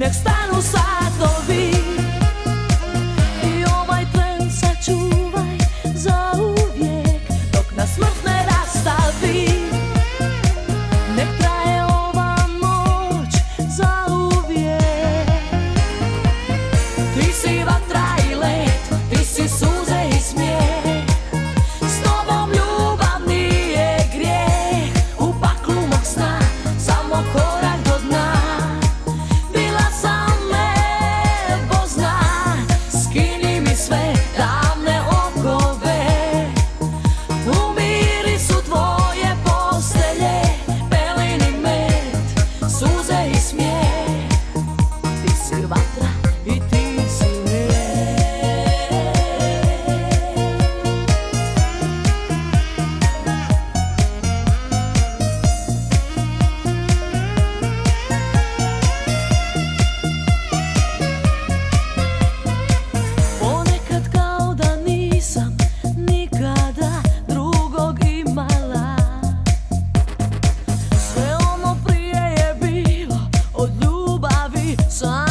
nek stanu satovi i ovaj tren sačuvaj za uvijek dok nas smrt ne rastavi. Nek traje ova noć za uvijek. Ti si vatra i let, ti si suze i smijeh, s tobom ljubav nije grijeh. U paklu mog sna samo korak do dna, bila sam nebozna. Skini mi sve davne okove, u mirisu tvoje postelje, peleni med, suze i smijeh. Ti si vatra i ti si ponekad kao da nisam nikada drugog imala. Sve ono prije je bilo od ljubavi sam